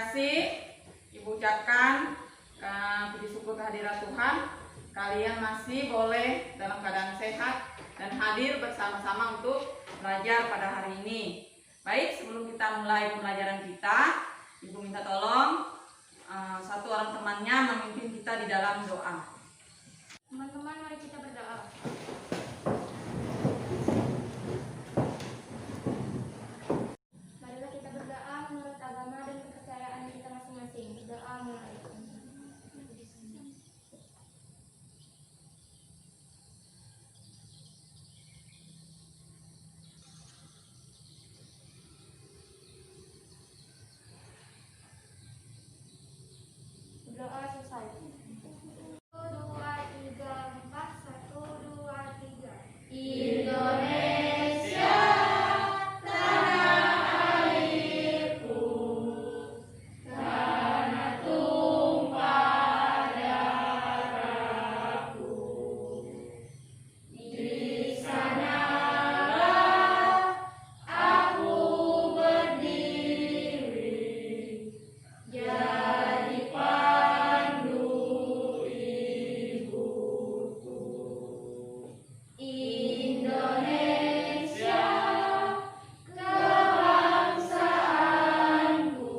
kasih Ibu ucapkan puji syukur kehadiran Tuhan. Kalian masih boleh dalam keadaan sehat dan hadir bersama-sama untuk belajar pada hari ini. Baik, sebelum kita mulai pembelajaran kita, Ibu minta tolong satu orang temannya memimpin kita di dalam doa. Teman-teman, mari kita berdoa. Marilah kita berdoa menurut agama dan kepercayaan kita masing-masing. Berdoa mulai. Berdoa selesai. 1, 2, 3, 4. 1, 2, 3. Indonesia, tanah airku, tanah tumpah darahku. Di sanalah aku berdiri, jadi pandu ibuku. Indonesia, kebangsaanku,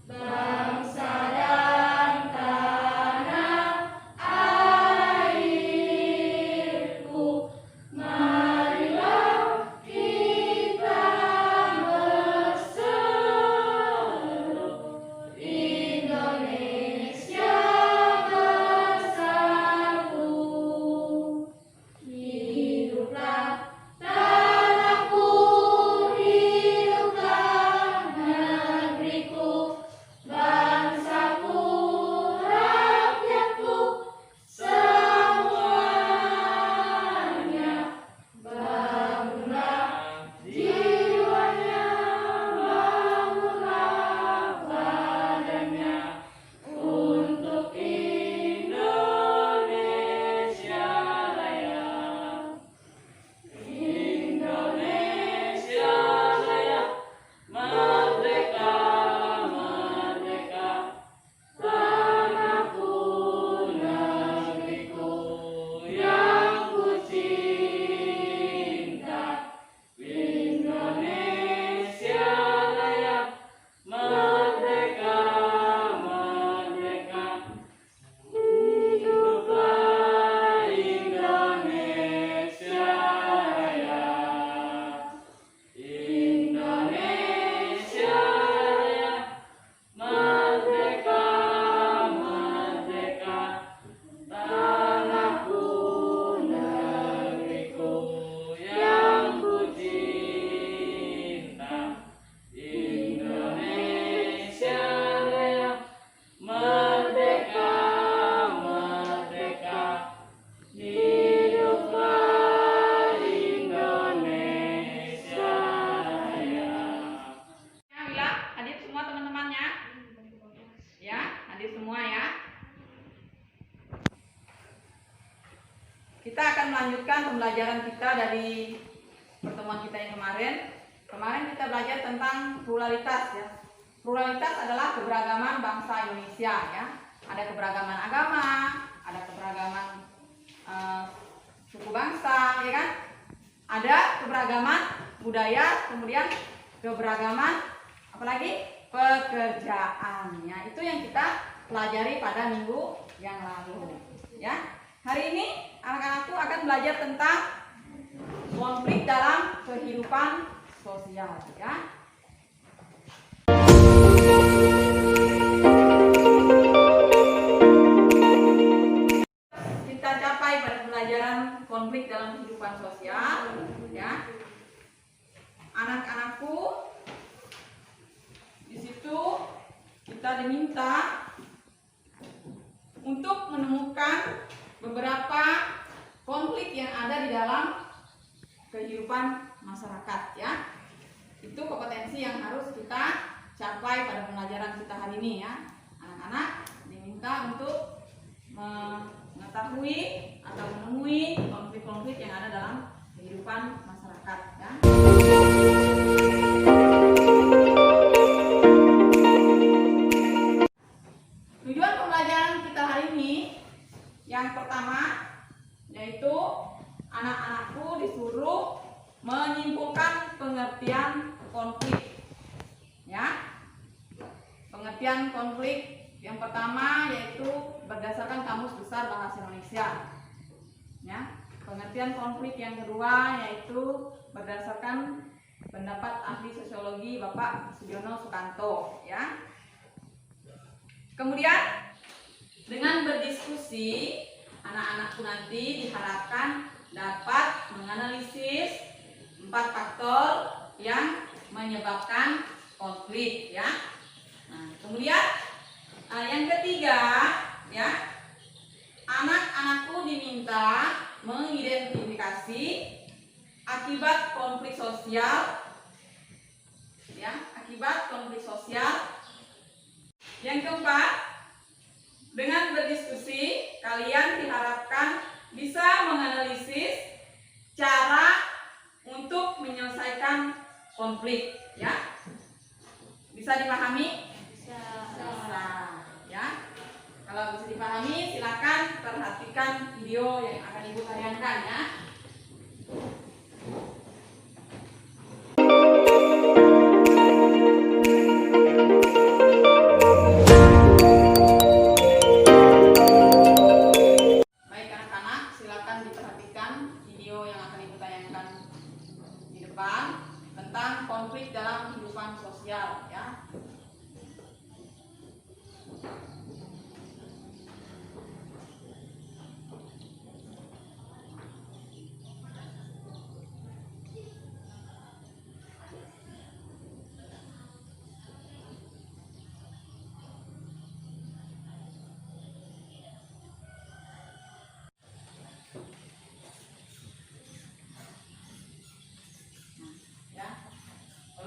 bangsa dan tanah airku. Marilah kita berseru, Indonesia bersatu. Hiduplah tanahku, hiduplah negeriku, bangsaku, rakyatku, semuanya. Bangunlah jiwanya, bangunlah badannya, untuk Indonesia Raya. Indonesia Raya, merdeka, merdeka, tanahku, negeriku yang ku cinta. Indonesia Raya, merdeka, merdeka, hiduplah Indonesia Raya. Indonesia Raya, merdeka, merdeka, tanahku, negeriku yang ku cinta. Indonesia Raya, merdeka, merdeka, hiduplah Indonesia Raya. Ya, hadir semua teman-temannya. Ya, hadir semua ya. Kita akan melanjutkan pembelajaran kita dari pertemuan kita yang kemarin. Kemarin kita belajar tentang pluralitas ya. Pluralitas adalah keberagaman bangsa Indonesia ya. Ada keberagaman agama, ada keberagaman suku bangsa, ya kan? Ada keberagaman budaya, kemudian keberagaman apalagi pekerjaannya. Itu yang kita pelajari pada minggu yang lalu ya. Hari ini anak-anakku akan belajar tentang konflik dalam kehidupan sosial ya. Kita capai pada pelajaran konflik dalam kehidupan sosial ya. Anak-anakku, di situ kita diminta untuk menemukan beberapa konflik yang ada di dalam kehidupan masyarakat ya. Itu kompetensi yang harus kita capai pada pembelajaran kita hari ini ya. Anak-anak diminta untuk mengetahui atau menemui konflik-konflik yang ada dalam kehidupan masyarakat ya. pengertian konflik yang pertama yaitu berdasarkan Kamus Besar Bahasa Indonesia. Ya, pengertian konflik yang kedua yaitu berdasarkan pendapat ahli sosiologi Bapak Sugiono Sukanto. Ya. Kemudian dengan berdiskusi, anak-anakku nanti diharapkan dapat menganalisis 4 faktor yang menyebabkan konflik. Ya. Nah, kemudian yang ketiga, ya, anak-anakku diminta mengidentifikasi akibat konflik sosial, ya, akibat konflik sosial. Yang keempat, dengan berdiskusi kalian diharapkan bisa menganalisis cara untuk menyelesaikan konflik. Ya, bisa dipahami? Bisa. Ya, kalau bisa dipahami silakan perhatikan video yang akan ibu tayangkan ya. Baik anak-anak, silakan diperhatikan video yang akan ibu tayangkan di depan tentang konflik dalam kehidupan sosial ya.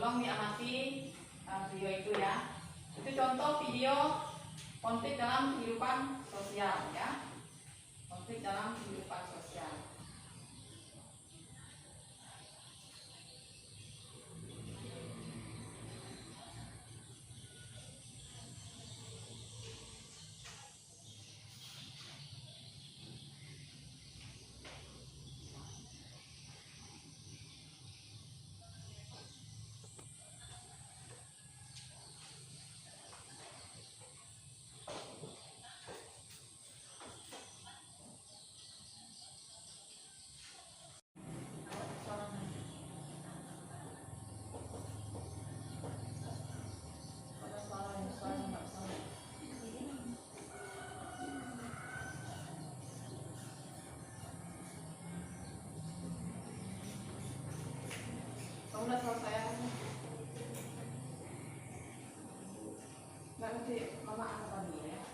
Tolong diamati video itu ya. Itu contoh video konflik dalam kehidupan sosial ya. Konflik dalam kehidupan sosial. Udah selesai ya? Nggak nanti mama angkat lagi ya.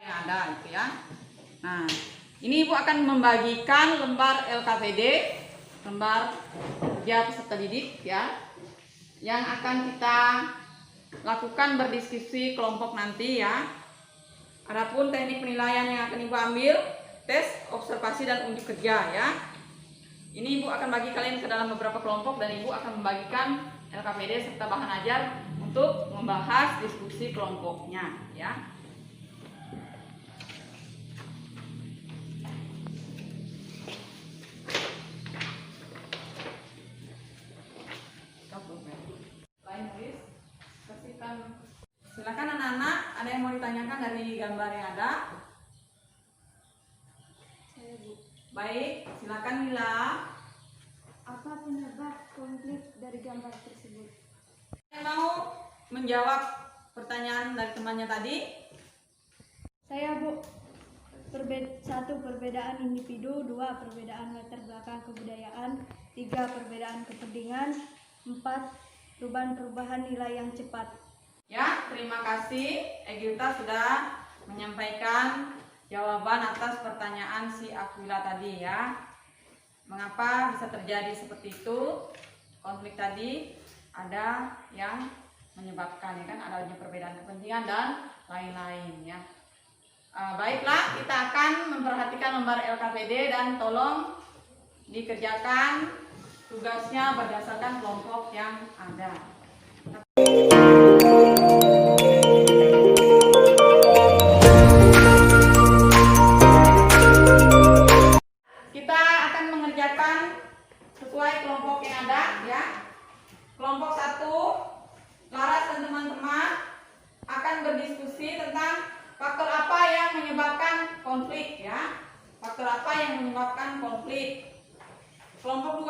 Yang ada itu ya. Nah, ini ibu akan membagikan lembar LKPD, lembar kerja peserta didik ya, yang akan kita lakukan berdiskusi kelompok nanti ya. Adapun teknik penilaian yang akan ibu ambil, tes, observasi dan unjuk kerja ya. Ini ibu akan bagi kalian ke dalam beberapa kelompok dan ibu akan membagikan LKPD serta bahan ajar untuk membahas diskusi kelompoknya ya. Silakan anak-anak, ada yang mau ditanyakan dari gambar yang ada? Saya Bu. Baik, silakan Mila. Apa penyebab konflik dari gambar tersebut? Yang mau menjawab pertanyaan dari temannya tadi? Saya Bu. 1. Perbedaan individu. 2. Perbedaan latar belakang kebudayaan. 3. Perbedaan kepentingan. 4. Perubahan-perubahan nilai yang cepat. Ya, terima kasih. Egilta sudah menyampaikan jawaban atas pertanyaan si Aquila tadi ya. Mengapa bisa terjadi seperti itu? Konflik tadi ada yang menyebabkan ya kan, adanya perbedaan kepentingan dan lain-lain ya. Baiklah, kita akan memperhatikan lembar LKPD dan tolong dikerjakan tugasnya berdasarkan kelompok yang ada. Kita akan mengerjakan sesuai kelompok yang ada ya. Kelompok 1, Laras dan teman-teman akan berdiskusi tentang faktor apa yang menyebabkan konflik ya. Faktor apa yang menyebabkan konflik. Kelompok 2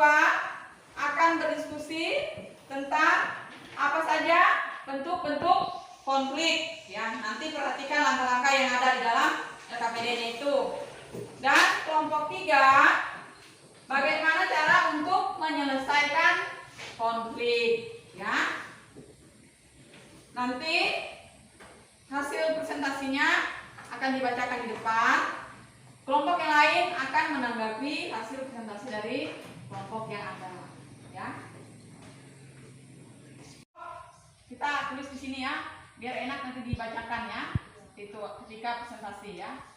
akan berdiskusi tentang apa saja bentuk-bentuk konflik ya. Nanti perhatikan langkah-langkah yang ada di dalam LKPD-nya itu. Dan kelompok 3 bagaimana cara untuk menyelesaikan konflik ya. Nanti hasil presentasinya akan dibacakan di depan. Kelompok yang lain akan menanggapi hasil presentasi dari kelompok yang ada ya. Kita tulis di sini ya, biar enak nanti dibacakan ya. Itu ketika presentasi ya.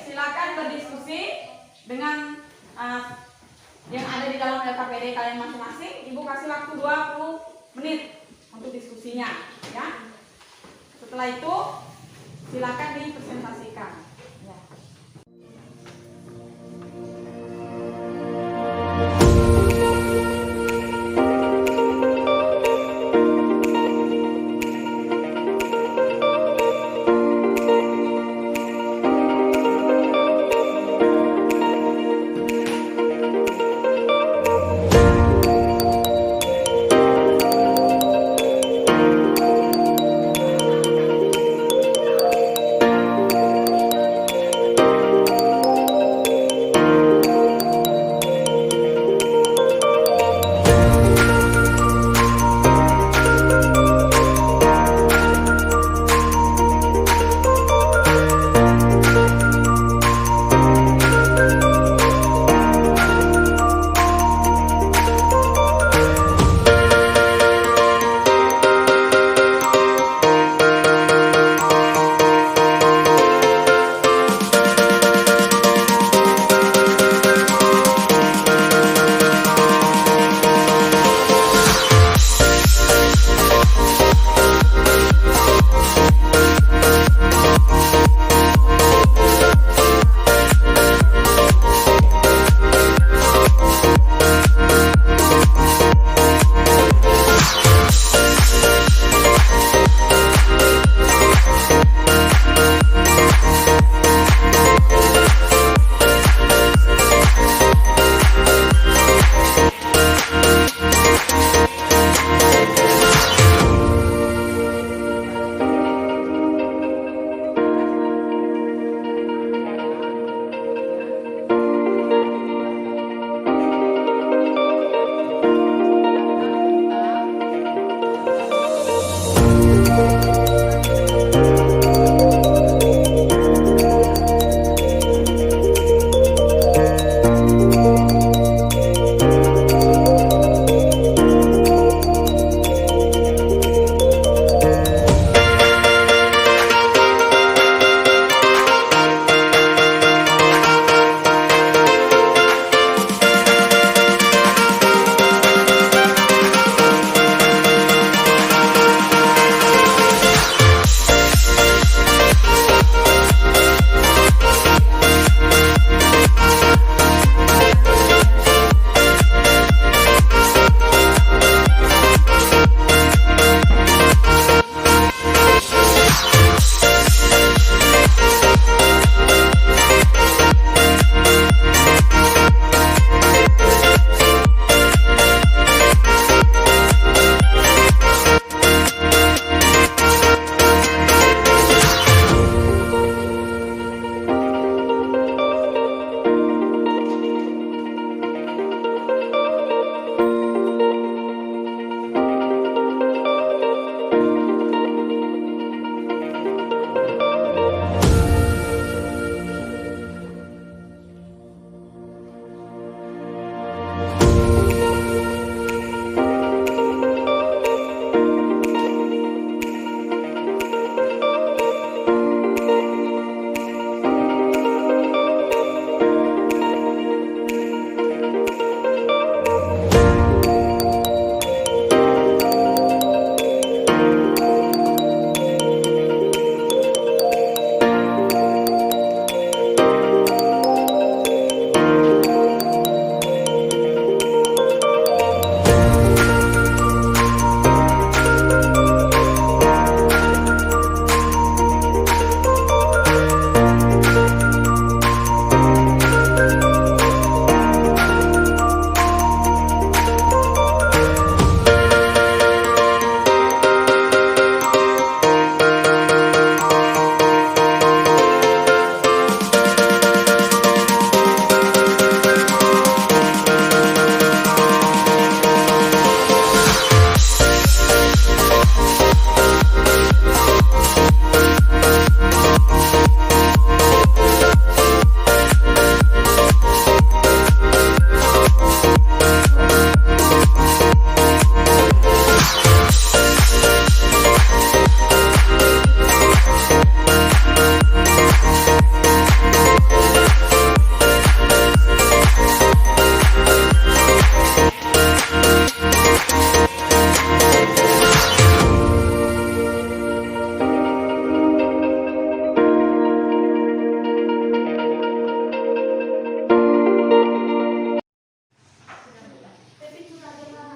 Silakan berdiskusi dengan yang ada di dalam LKPD kalian masing-masing. Ibu kasih waktu 20 menit untuk diskusinya ya. Setelah itu silakan dipresentasikan ya.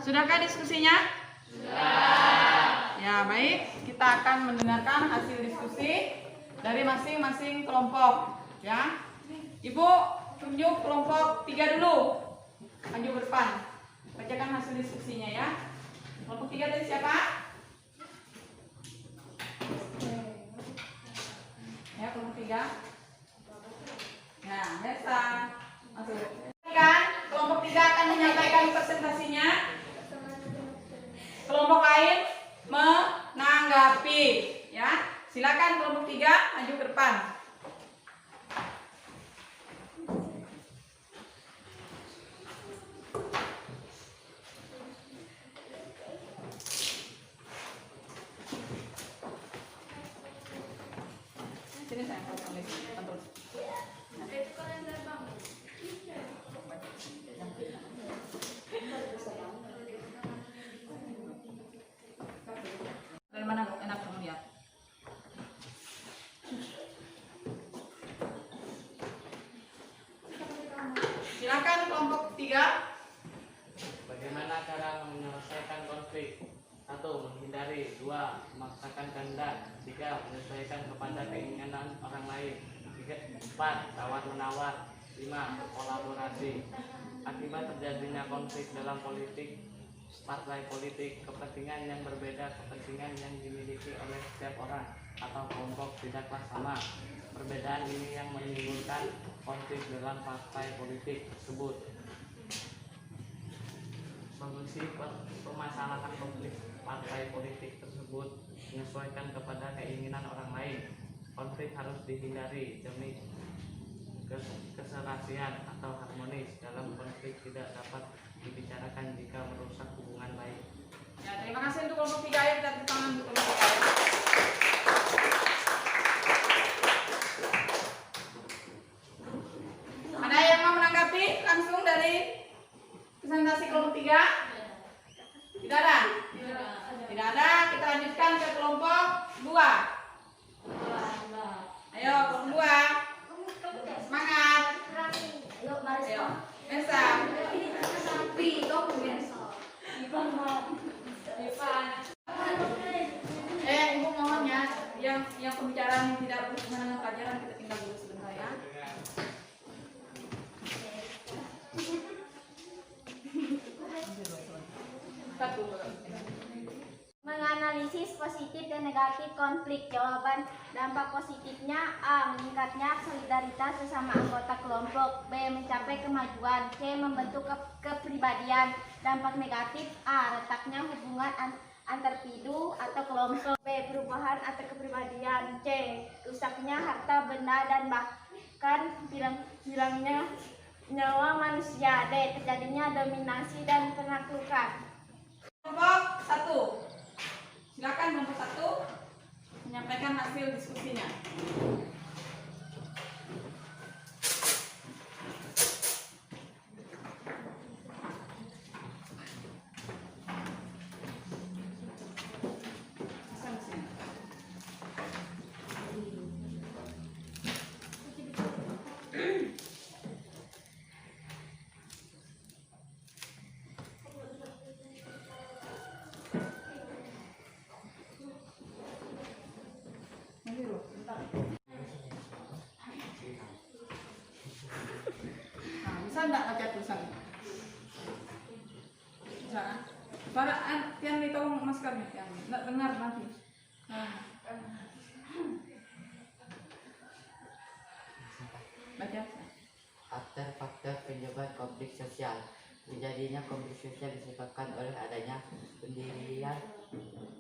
Sudahkah diskusinya? Sudah. Ya, baik. Kita akan mendengarkan hasil diskusi dari masing-masing kelompok. Ya, Ibu tunjuk kelompok 3 dulu. Maju ke depan. Bacakan hasil diskusinya ya. Kelompok 3 dari siapa? Ya, kelompok 3. Nah, Nesa. Masuk. Kan, kelompok 3 akan menyampaikan presentasinya. Kelompok lain menanggapi. Ya, silakan kelompok 3 maju ke depan. Sini saya kontrol. Dari mana enak kamu lihat? Silakan kelompok 3. Bagaimana cara menyelesaikan konflik? 1. Menghindari. 2. Memaksakan kehendak. 3. Menyesuaikan kepada keinginan orang lain. 4. Tawar-menawar. 5. Kolaborasi. Akibat terjadinya konflik dalam politik, partai politik, kepentingan yang berbeda, kepentingan yang dimiliki oleh setiap orang atau kelompok tidaklah sama. Perbedaan ini yang menimbulkan konflik dalam partai politik tersebut. Solusi permasalahan konflik partai politik tersebut menyesuaikan kepada keinginan orang lain. Konflik harus dihindari demi keserasian atau harmonis. Dalam konflik tidak dapat dibicarakan jika merusak hubungan baik. Ya, terima kasih untuk kelompok 3 ya, kita tepuk tangan untuk kelompok 3. Ada yang mau menanggapi langsung dari presentasi kelompok 3? Tidak ada? Tidak ada, kita lanjutkan ke kelompok 2. Ayo, kelompok 2. Semangat. Ayo, Nesa. Ibu mohon ya, yang pembicaraan yang tidak berhubungan dengan pelajaran kita tinggal dulu sebentar ya. Menganalisis positif dan negatif konflik. Jawaban dampak positifnya: A. Meningkatnya solidaritas sesama anggota kelompok. B. Mencapai kemajuan. C. Membentuk kepribadian. Dampak negatif: A. Retaknya hubungan antar individu atau kelompok. B. Perubahan atau kepribadian. C. Rusaknya harta benda dan bahkan hilangnya nyawa manusia. D. Terjadinya dominasi dan penaklukan. Kelompok 1. Silakan kelompok 1 menyampaikan hasil diskusinya. Nah, bisa enggak baca tulisan? Bisa kan? Suara Tian ditolong maskernya, Tian. Enggak dengar nanti. Baca. Faktor-faktor penyebab konflik sosial. Terjadinya konflik sosial disebabkan oleh adanya pendirian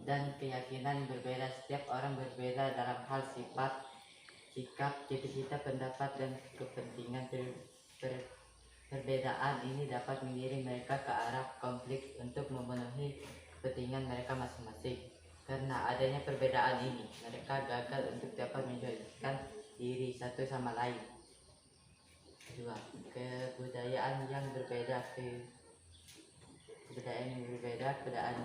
dan keyakinan berbeda. Setiap orang berbeda dalam hal sifat, sikap, cita-cita, pendapat, dan kepentingan. Perbedaan ini dapat mengiring mereka ke arah konflik untuk memenuhi kepentingan mereka masing-masing. Karena adanya perbedaan ini, mereka gagal untuk dapat menjelaskan diri satu sama lain. 2. Kebudayaan yang berbeda. Kebudayaan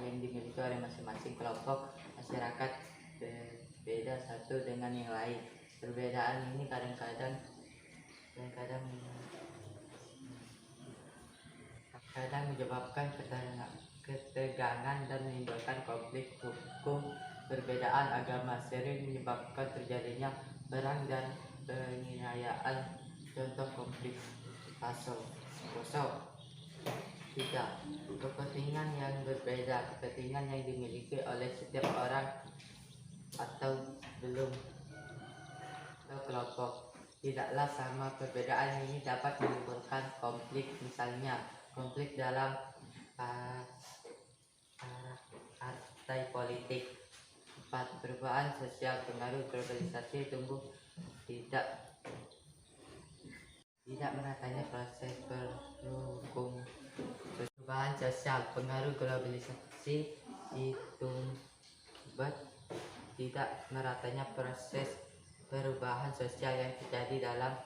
yang dimiliki oleh masing-masing kelompok masyarakat berbeda satu dengan yang lain. Perbedaan ini kadang-kadang menyebabkan ketegangan dan menimbulkan konflik hukum. Perbedaan agama sering menyebabkan terjadinya perang dan penganiayaan. Contoh konflik Poso. 3. Kepentingan yang berbeda, kepentingan yang dimiliki oleh setiap orang atau kelompok tidaklah sama. Perbedaan ini dapat menimbulkan konflik, misalnya konflik dalam partai politik. 4. Perubahan sosial, pengaruh globalisasi tumbuh tidak meratanya proses perubahan sosial, pengaruh globalisasi tumbuh tidak meratanya proses perubahan sosial yang terjadi dalam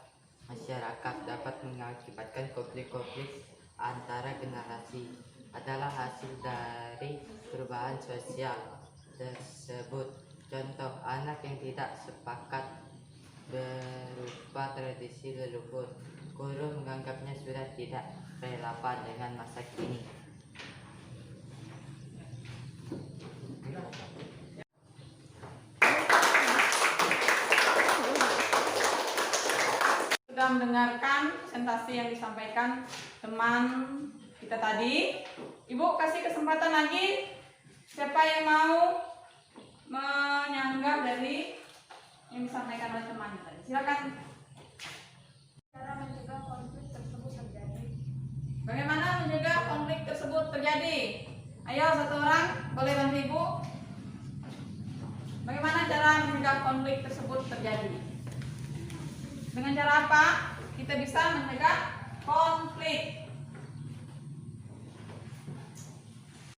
masyarakat dapat mengakibatkan konflik-konflik antara generasi adalah hasil dari perubahan sosial tersebut. Contoh, anak yang tidak sepakat berupa tradisi leluhur, guru menganggapnya sudah tidak relevan dengan masa kini. Sudah mendengarkan presentasi yang disampaikan teman kita tadi. Ibu kasih kesempatan lagi, siapa yang mau menyanggah dari yang disampaikan oleh teman tadi, silakan. Cara mencegah konflik tersebut terjadi. Bagaimana mencegah konflik tersebut terjadi? Ayo, satu orang boleh bantu ibu. Bagaimana cara mencegah konflik tersebut terjadi? Dengan cara apa kita bisa mencegah konflik?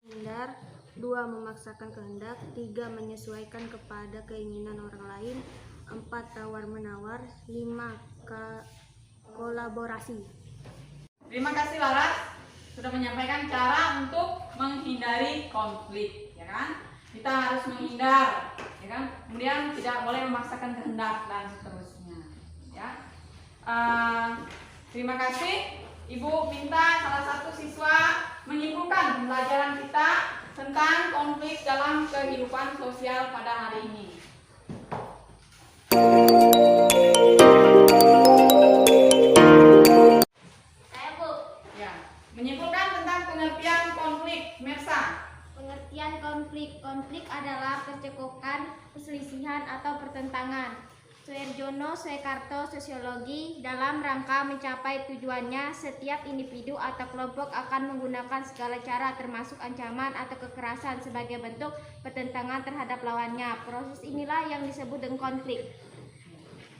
Hindar. 2. Memaksakan kehendak. 3. Menyesuaikan kepada keinginan orang lain. 4. Tawar-menawar. 5. Kolaborasi. Terima kasih Laras sudah menyampaikan cara untuk menghindari konflik, ya kan? Kita harus menghindar, ya kan? Kemudian tidak boleh memaksakan kehendak dan seterusnya, ya. Terima kasih. Ibu minta salah satu siswa menyimpulkan pembelajaran kita tentang konflik dalam kehidupan sosial pada hari ini. Saya, Bu. Ya, menyimpulkan tentang pengertian konflik, Mersa. Pengertian konflik. Konflik adalah percekcokan, perselisihan atau pertentangan. Suerjono Suekarto Sosiologi. Dalam rangka mencapai tujuannya, setiap individu atau kelompok akan menggunakan segala cara termasuk ancaman atau kekerasan sebagai bentuk pertentangan terhadap lawannya. Proses inilah yang disebut dengan konflik.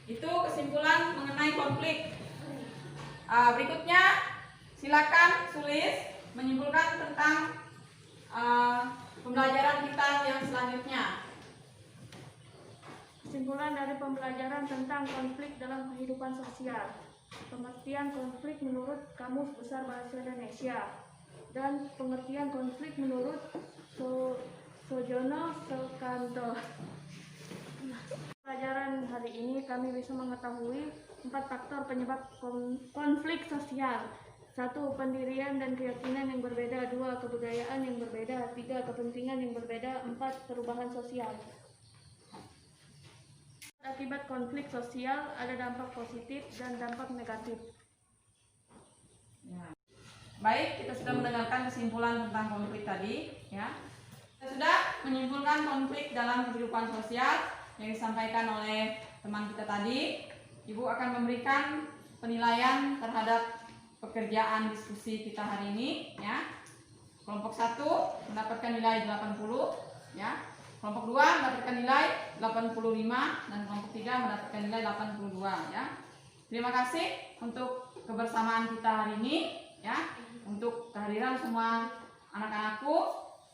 Itu kesimpulan mengenai konflik. Berikutnya silakan tulis menyimpulkan tentang pembelajaran kita yang selanjutnya. Kesimpulan dari pembelajaran tentang konflik dalam kehidupan sosial. Pengertian konflik menurut Kamus Besar Bahasa Indonesia dan pengertian konflik menurut Sojono Sukanto. Pelajaran hari ini kami bisa mengetahui 4 faktor penyebab konflik sosial. 1. Pendirian dan keyakinan yang berbeda. 2. Kebudayaan yang berbeda. 3. Kepentingan yang berbeda. 4. Perubahan sosial. Akibat konflik sosial ada dampak positif dan dampak negatif. Ya. Baik, kita sudah mendengarkan kesimpulan tentang konflik tadi, ya. Kita sudah menyimpulkan konflik dalam kehidupan sosial yang disampaikan oleh teman kita tadi. Ibu akan memberikan penilaian terhadap pekerjaan diskusi kita hari ini, ya. Kelompok 1 mendapatkan nilai 80, ya. Kelompok 2 mendapatkan nilai 85 dan kelompok 3 mendapatkan nilai 82, ya. Terima kasih untuk kebersamaan kita hari ini, ya. Untuk kehadiran semua anak-anakku,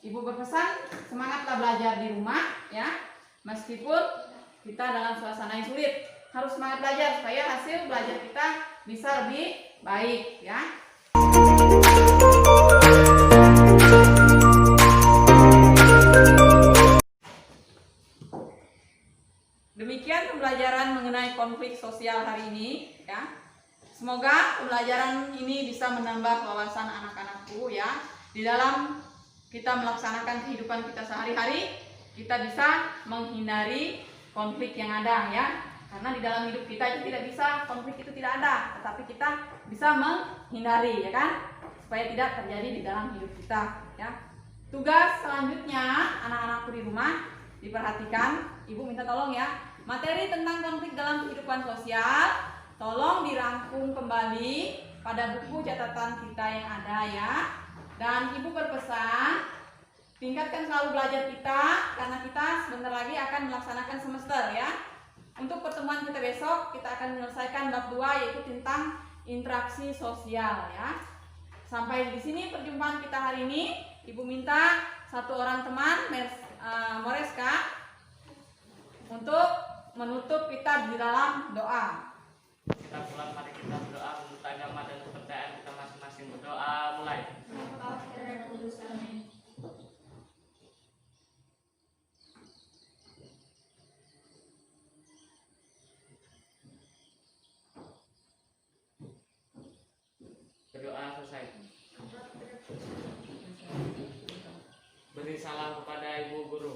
Ibu berpesan semangatlah belajar di rumah, ya. Meskipun kita dalam suasana yang sulit, harus semangat belajar supaya hasil belajar kita bisa lebih baik, ya. Demikian pembelajaran mengenai konflik sosial hari ini, ya. Semoga pembelajaran ini bisa menambah wawasan anak-anakku, ya, di dalam kita melaksanakan kehidupan kita sehari-hari, kita bisa menghindari konflik yang ada ya. Karena di dalam hidup kita itu tidak bisa konflik itu tidak ada, tetapi kita bisa menghindari ya kan, supaya tidak terjadi di dalam hidup kita ya. Tugas selanjutnya anak-anakku di rumah diperhatikan, ibu minta tolong ya, materi tentang konflik dalam kehidupan sosial tolong dirangkum kembali pada buku catatan kita yang ada ya. Dan ibu berpesan tingkatkan selalu belajar kita, karena kita sebentar lagi akan melaksanakan semester ya. Untuk pertemuan kita besok, kita akan menyelesaikan bab 2 yaitu tentang interaksi sosial ya. Sampai di sini perjumpaan kita hari ini. Ibu minta satu orang teman, Moreska, untuk menutup kita di dalam doa. Kita pulang, mari kita berdoa menurut agama dan kepercayaan kita masing-masing. Berdoa mulai. Berdoa selesai. Beri salam kepada ibu guru.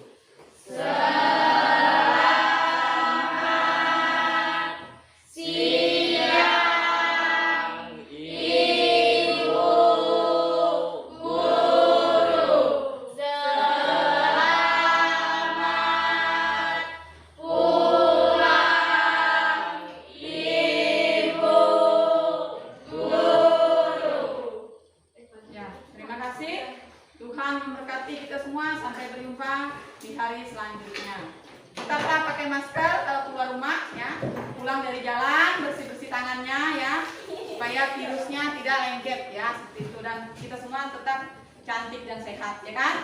Ya, terima kasih. Tuhan memberkati kita semua sampai berjumpa di hari selanjutnya. Tetaplah pakai masker kalau keluar rumah ya. Pulang dari jalan bersih-bersih tangannya ya, supaya virusnya tidak lengket ya, seperti itu. Dan kita semua tetap cantik dan sehat ya kan?